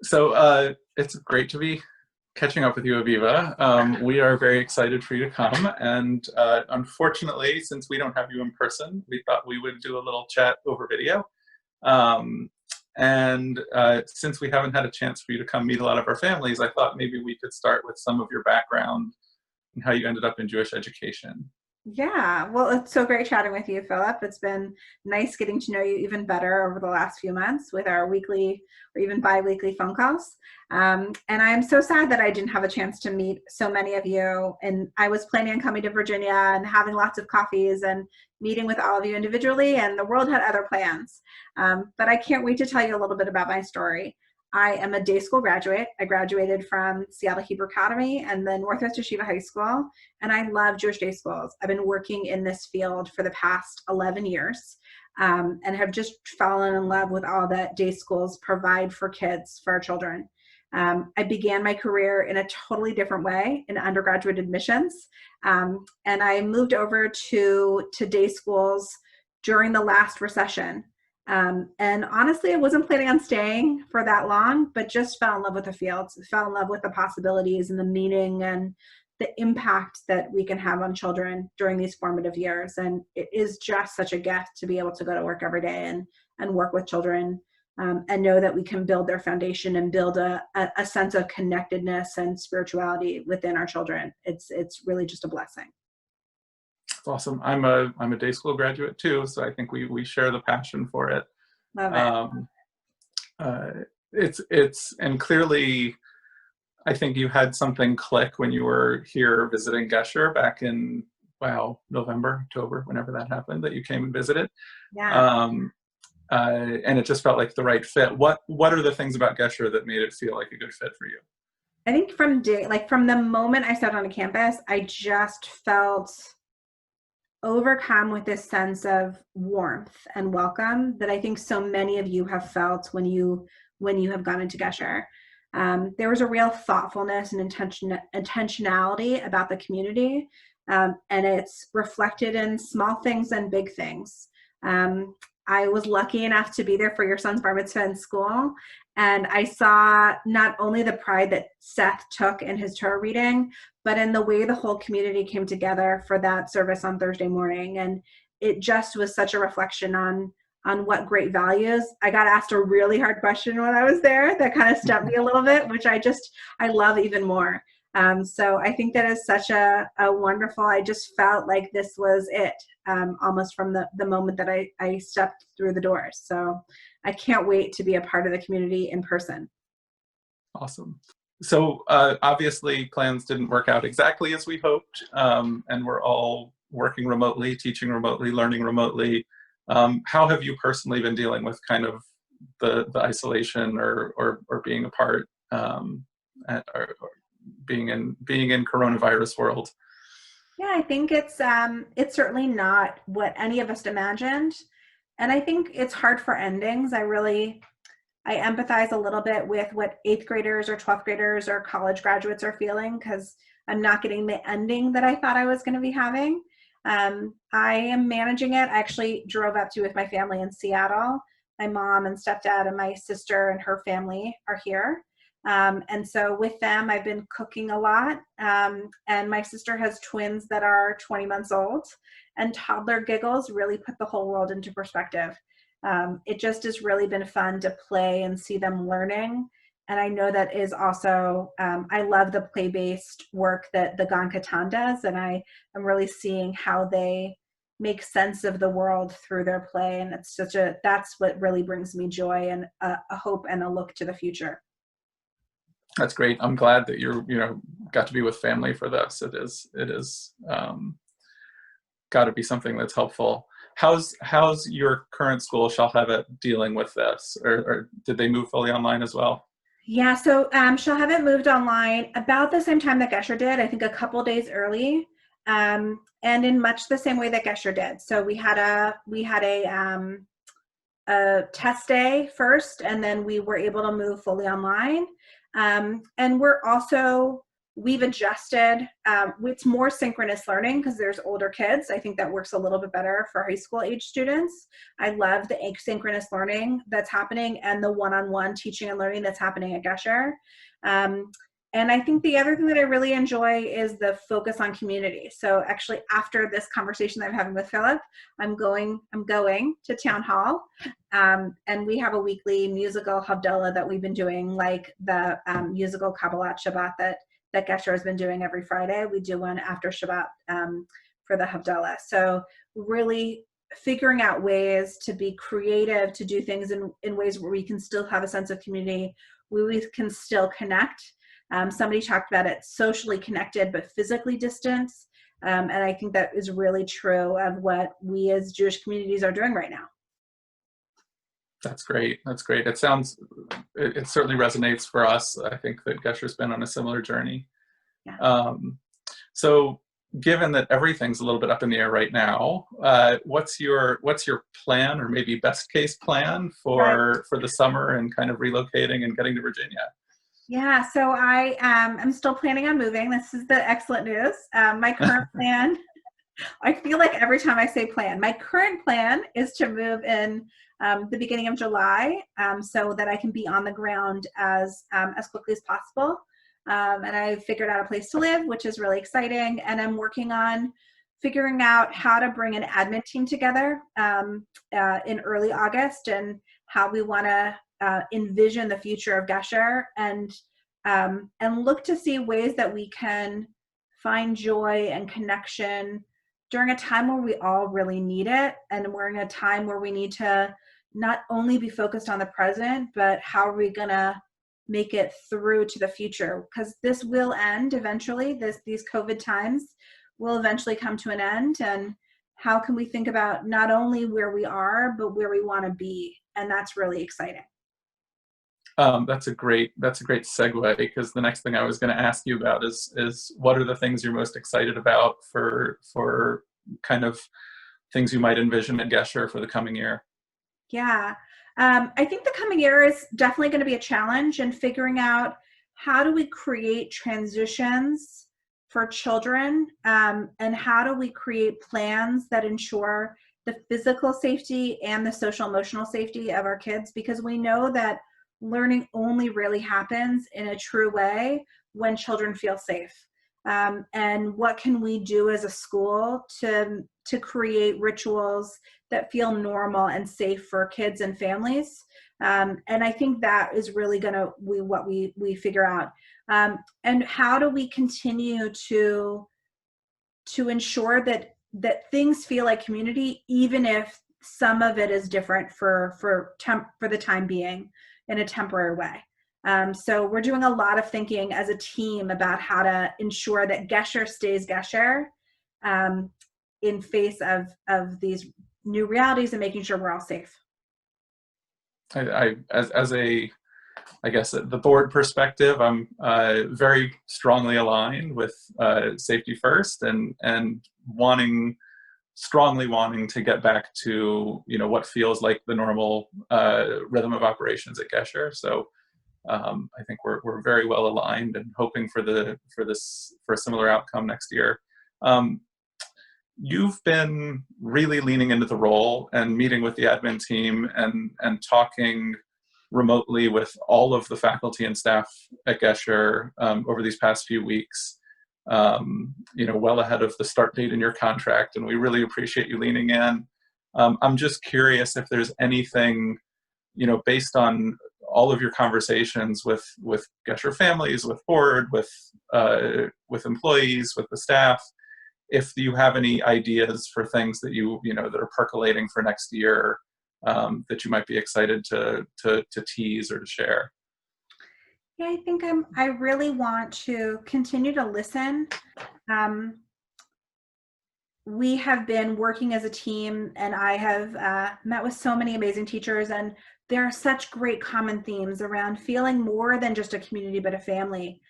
It's great to be catching up with you, Aviva. We are very excited for you to come. And unfortunately, since we don't have you in person, we thought we would do a little chat over video. Um, and since we haven't had a chance for you to come meet a lot of our families, I thought maybe we could start with some of your background and how you ended up in Jewish education. Yeah, well, it's so great chatting with you, Philip. It's been nice getting to know you even better over the last few months with our weekly or even bi-weekly phone calls. And I'm so sad that I didn't have a chance to meet so many of you. And I was planning on coming to Virginia and having lots of coffees and meeting with all of you individually, and the world had other plans. But I can't wait to tell you a little bit about my story. I am a day school graduate. I graduated from Seattle Hebrew Academy and then Northwest Yeshiva High School, and I love Jewish day schools. I've been working in this field for the past 11 years and have just fallen in love with all that day schools provide for kids, for our children. I began my career in a totally different way in undergraduate admissions, and I moved over to day schools during the last recession. And honestly, I wasn't planning on staying for that long, but just fell in love with the fields, fell in love with the possibilities and the meaning and the impact that we can have on children during these formative years. And it is just such a gift to be able to go to work every day and work with children, and know that we can build their foundation and build a sense of connectedness and spirituality within our children. It's really just a blessing. It's awesome. I'm a day school graduate too, so I think we share the passion for it. Love it. Um, uh, it's and clearly, I think you had something click when you were here visiting Gesher back in, wow, November, October, whenever that happened, that you came and visited. Yeah. Um, and it just felt like the right fit. What are the things about Gesher that made it feel like a good fit for you? I think from the moment I stepped on a campus, I just felt overcome with this sense of warmth and welcome that I think so many of you have felt when you have gone into Gesher. There was a real thoughtfulness and intentionality about the community, and it's reflected in small things and big things. I was lucky enough to be there for your son's bar mitzvah in school, and I saw not only the pride that Seth took in his Torah reading, but in the way the whole community came together for that service on Thursday morning. And it just was such a reflection on what great values. I got asked a really hard question when I was there that kind of stumped me a little bit, which I love even more. So I think that is such a wonderful, I just felt like this was it, almost from the moment that I stepped through the doors. So I can't wait to be a part of the community in person. Awesome. So obviously plans didn't work out exactly as we hoped, and we're all working remotely, teaching remotely, learning remotely. How have you personally been dealing with kind of the isolation or being apart, or being in coronavirus world? Yeah, I think it's certainly not what any of us imagined. And I think it's hard for endings. I empathize a little bit with what 8th graders or 12th graders or college graduates are feeling, because I'm not getting the ending that I thought I was going to be having. I am managing it. I actually drove up to with my family in Seattle. My mom and stepdad and my sister and her family are here. And so with them, I've been cooking a lot. And my sister has twins that are 20 months old, and toddler giggles really put the whole world into perspective. It just has really been fun to play and see them learning. And I know that is also, I love the play-based work that the Gan Katan does. And I am really seeing how they make sense of the world through their play. And that's what really brings me joy and a hope and a look to the future. That's great. I'm glad that got to be with family for this. It is got to be something that's helpful. How's your current school, Shalhevet, dealing with this, or did they move fully online as well? Yeah, so Shalhevet moved online about the same time that Gesher did, I think a couple days early, and in much the same way that Gesher did. So we had a test day first, and then we were able to move fully online. And we're also we've adjusted. It's more synchronous learning because there's older kids. I think that works a little bit better for high school age students. I love the asynchronous learning that's happening and the one-on-one teaching and learning that's happening at Gesher. And I think the other thing that I really enjoy is the focus on community. So actually, after this conversation that I'm having with Philip, I'm going to town hall, and we have a weekly musical Havdalah that we've been doing, like the musical Kabbalat Shabbat that Gesher has been doing every Friday. We do one after Shabbat for the Havdalah. So really figuring out ways to be creative, to do things in ways where we can still have a sense of community, where we can still connect. Somebody talked about it, socially connected but physically distant. And I think that is really true of what we as Jewish communities are doing right now. That's great. That's great. It certainly resonates for us. I think that Gesher's been on a similar journey. Yeah. So given that everything's a little bit up in the air right now, what's your plan, or maybe best case plan for the summer and kind of relocating and getting to Virginia? Yeah, so I'm still planning on moving. This is the excellent news. My current plan, I feel like every time I say plan, my current plan is to move in the beginning of July, so that I can be on the ground as quickly as possible. And I've figured out a place to live, which is really exciting. And I'm working on figuring out how to bring an admin team together in early August, and how we want to envision the future of Gesher, and look to see ways that we can find joy and connection during a time where we all really need it, and we're in a time where we need to not only be focused on the present, but how are we gonna make it through to the future, because this will end eventually. These COVID times will eventually come to an end, and how can we think about not only where we are but where we want to be, and that's really exciting. That's a great segue, because the next thing I was going to ask you about is what are the things you're most excited about for kind of things you might envision at Gesher for the coming year? Yeah, I think the coming year is definitely going to be a challenge in figuring out how do we create transitions for children, and how do we create plans that ensure the physical safety and the social emotional safety of our kids, because we know that learning only really happens in a true way when children feel safe. And what can we do as a school to create rituals that feel normal and safe for kids and families? And I think that is really going to what we figure out. And how do we continue to ensure that things feel like community, even if some of it is different for the time being, in a temporary way. So we're doing a lot of thinking as a team about how to ensure that Gesher stays Gesher, in face of these new realities, and making sure we're all safe. I guess the board perspective, I'm very strongly aligned with safety first, and strongly wanting to get back to what feels like the normal rhythm of operations at Gesher. So I think we're very well aligned, and hoping for a similar outcome next year. You've been really leaning into the role and meeting with the admin team and talking remotely with all of the faculty and staff at Gesher over these past few weeks, well ahead of the start date in your contract, and we really appreciate you leaning in. I'm just curious if there's anything, based on all of your conversations with Gesher families, with board, with employees, with the staff, if you have any ideas for things that that are percolating for next year, that you might be excited to tease or to share. Yeah, I think I really want to continue to listen. We have been working as a team, and I have met with so many amazing teachers, and there are such great common themes around feeling more than just a community but a family.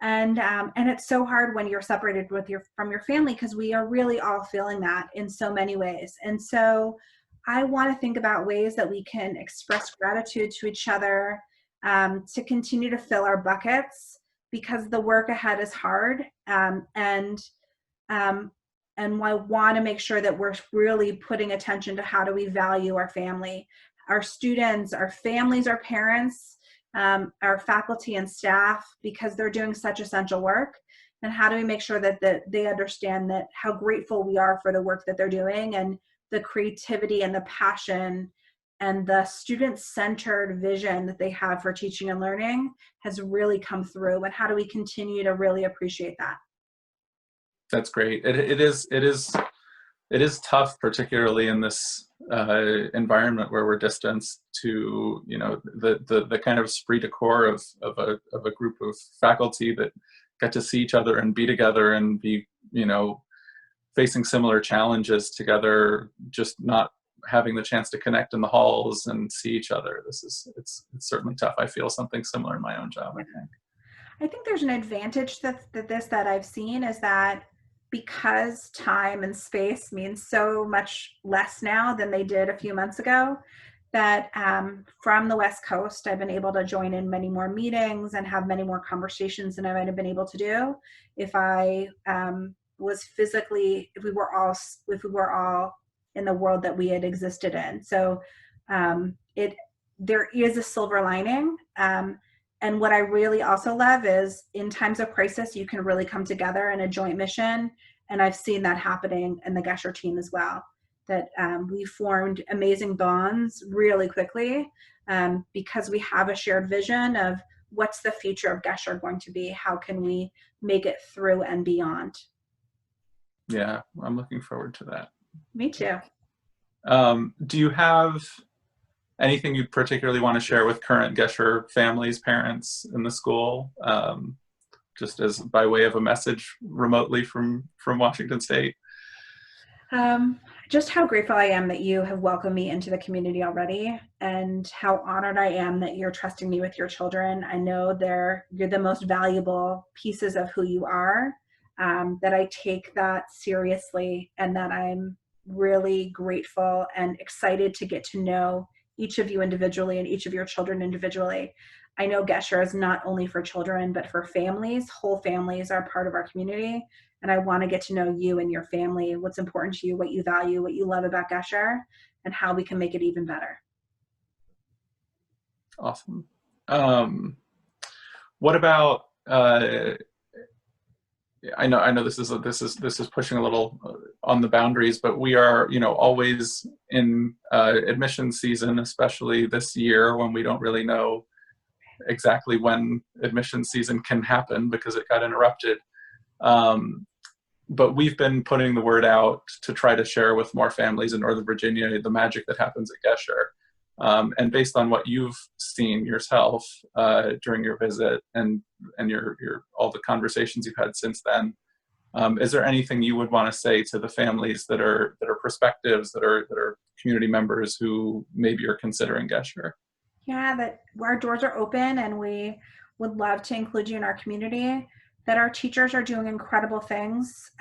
And it's so hard when you're separated from your family, because we are really all feeling that in so many ways. And so I want to think about ways that we can express gratitude to each other, to continue to fill our buckets, because the work ahead is hard, um, and I want to make sure that we're really putting attention to how do we value our family, our students, our families, our parents, our faculty and staff, because they're doing such essential work. And how do we make sure that they understand that how grateful we are for the work that they're doing, and the creativity and the passion and the student-centered vision that they have for teaching and learning has really come through. And how do we continue to really appreciate that? That's great. It is tough, particularly in this environment where we're distanced to, you know, the kind of esprit de corps of a group of faculty that get to see each other and be together and be, you know, facing similar challenges together, just not having the chance to connect in the halls and see each other. It's certainly tough. I feel something similar in my own job, I think. I think there's an advantage that I've seen is that because time and space means so much less now than they did a few months ago, that from the West Coast, I've been able to join in many more meetings and have many more conversations than I might have been able to do if I was physically, if we were all in the world that we had existed in. So there is a silver lining. And what I really also love is in times of crisis, you can really come together in a joint mission. And I've seen that happening in the Gesher team as well, that we formed amazing bonds really quickly because we have a shared vision of what's the future of Gesher going to be? How can we make it through and beyond? Yeah, I'm looking forward to that. Me too. Do you have anything you particularly want to share with current Gesher families, parents in the school, just as by way of a message remotely from Washington State? Just how grateful I am that you have welcomed me into the community already, and how honored I am that you're trusting me with your children. I know you're the most valuable pieces of who you are, that I take that seriously, and that I'm really grateful and excited to get to know each of you individually and each of your children individually. I know Gesher is not only for children, but for families. Whole families are part of our community. And I want to get to know you and your family, what's important to you, what you value, what you love about Gesher, and how we can make it even better. Awesome. What about, I know this is pushing a little on the boundaries, but we are, you know, always in admission season, especially this year when we don't really know exactly when admission season can happen because it got interrupted. But we've been putting the word out to try to share with more families in Northern Virginia the magic that happens at Gesher. And based on what you've seen yourself during your visit and your all the conversations you've had since then, is there anything you would want to say to the families that are prospectives, that are community members who maybe are considering Gesher? Yeah, that our doors are open and we would love to include you in our community, that our teachers are doing incredible things.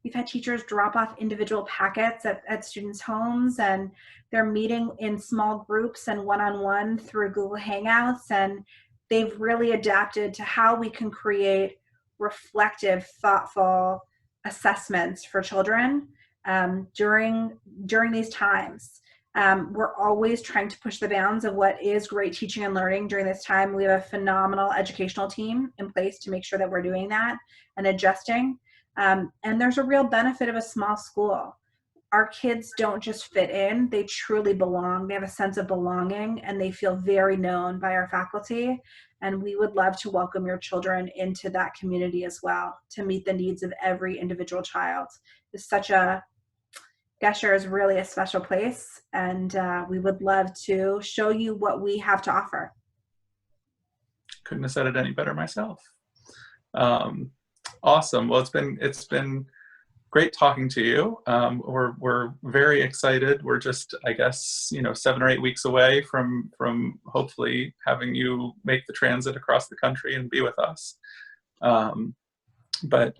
We've had teachers drop off individual packets at students' homes, and they're meeting in small groups and one-on-one through Google Hangouts, and they've really adapted to how we can create reflective, thoughtful assessments for children during these times. We're always trying to push the bounds of what is great teaching and learning during this time. We have a phenomenal educational team in place to make sure that we're doing that and adjusting. And there's a real benefit of a small school. Our kids don't just fit in, they truly belong. They have a sense of belonging and they feel very known by our faculty. And we would love to welcome your children into that community as well, to meet the needs of every individual child. Gesher is really a special place, and we would love to show you what we have to offer. Couldn't have said it any better myself. Awesome. Well, it's been great talking to you. We're very excited. We're just, I guess, 7 or 8 weeks away from hopefully having you make the transit across the country and be with us. But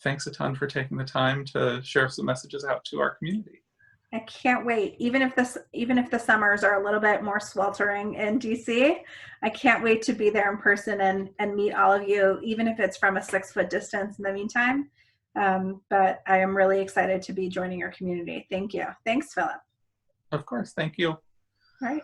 thanks a ton for taking the time to share some messages out to our community. I can't wait. Even if the summers are a little bit more sweltering in DC, I can't wait to be there in person and meet all of you, even if it's from a 6 foot distance in the meantime. But I am really excited to be joining your community. Thank you. Thanks, Philip. Of course. Thank you. All right.